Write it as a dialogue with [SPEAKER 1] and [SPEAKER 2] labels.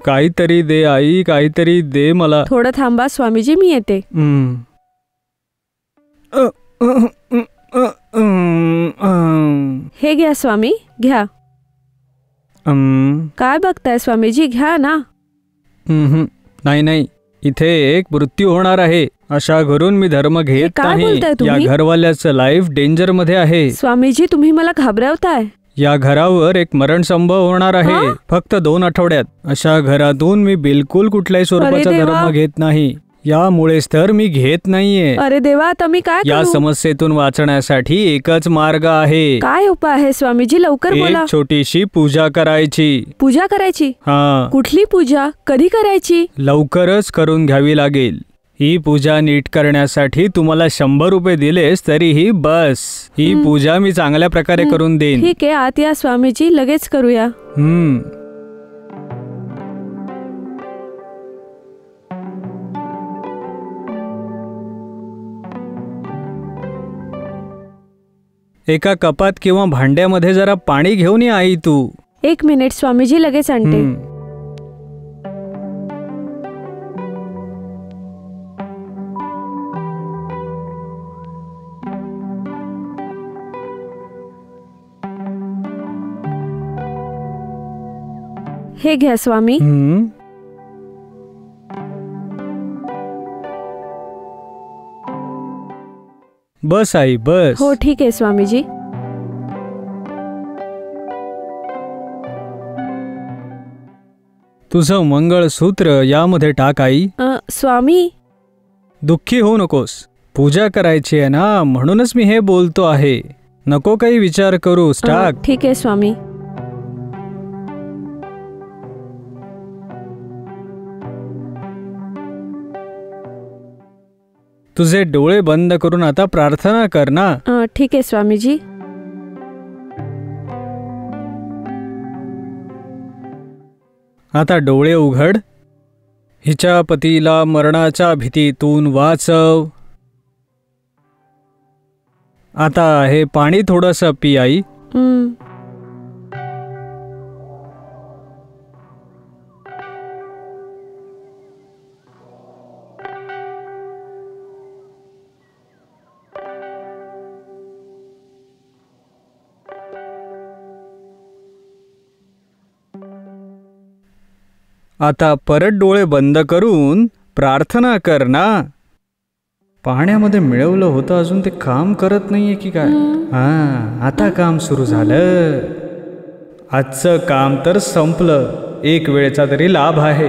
[SPEAKER 1] काहीतरी दे आई, काहीतरी दे मला.
[SPEAKER 2] थोडं थांबा स्वामीजी, मी येते. हे घ्या स्वामी, घ्या. काय बघताय स्वामीजी, घ्या ना.
[SPEAKER 1] नाही नाही, इथे एक मृत्यू होणार आहे. अशा घरून मी धर्म घेत नाही. या घरवाल्याचं लाईफ डेंजर मध्ये आहे.
[SPEAKER 2] स्वामीजी तुम्ही मला घाबरवताय.
[SPEAKER 1] या घरावर एक मरण संभव होणार आहे फक्त 2 आठवड्यात. अशा घरातून मी बिलकुल कुठल्याही स्वरूपाचा धर्म घेत नाही. यामुळेच तर मी घेत नाहीये.
[SPEAKER 2] अरे देवा, आता मी काय करू?
[SPEAKER 1] या समस्येतून वाचण्यासाठी एकच मार्ग आहे.
[SPEAKER 2] काय उपाय आहे स्वामीजी, लवकर बोला.
[SPEAKER 1] एक छोटीशी पूजा करायची.
[SPEAKER 2] पूजा करायची?
[SPEAKER 1] हा.
[SPEAKER 2] कुठली पूजा, कधी करायची?
[SPEAKER 1] लवकरच करून घ्यावी लागेल. ही पूजा नीट करण्यासाठी तुम्हाला 100 रुपये दिलेस तरीही बस. ही पूजा मी चांगल्या प्रकारे करून देईन.
[SPEAKER 2] ठीक आहे, आत या स्वामीजी, लगेच करूया.
[SPEAKER 1] एका कपात किंवा भांड्यामध्ये जरा पाणी घेऊन ये आई तू.
[SPEAKER 2] 1 मिनिट स्वामीजी, लगेच आणते. हे घ्या स्वामी.
[SPEAKER 1] बस आई, बस.
[SPEAKER 2] हो ठीक आहे स्वामीजी.
[SPEAKER 1] तुझं मंगळसूत्र यामध्ये टाक आई.
[SPEAKER 2] स्वामी,
[SPEAKER 1] दुःखी होऊ नकोस. पूजा करायची आहे ना, म्हणूनच मी हे बोलतो आहे. नको काही विचार करूस, टाक.
[SPEAKER 2] ठीक आहे स्वामी.
[SPEAKER 1] तुझे डोळे बंद करून आता प्रार्थना कर ना.
[SPEAKER 2] ठीक आहे स्वामीजी.
[SPEAKER 1] आता डोळे उघड. हिच्या पतीला मरणाच्या भीतीतून वाचव. आता हे पाणी थोडंसं पी आई. आता परत डोळे बंद करून प्रार्थना कर ना. पाण्यामध्ये मिळवलं होतं, अजून ते काम करत नाहीये की काय? आता काम सुरू झालं. आजचं काम तर संपलं. 1 वेळेचा तरी लाभ आहे.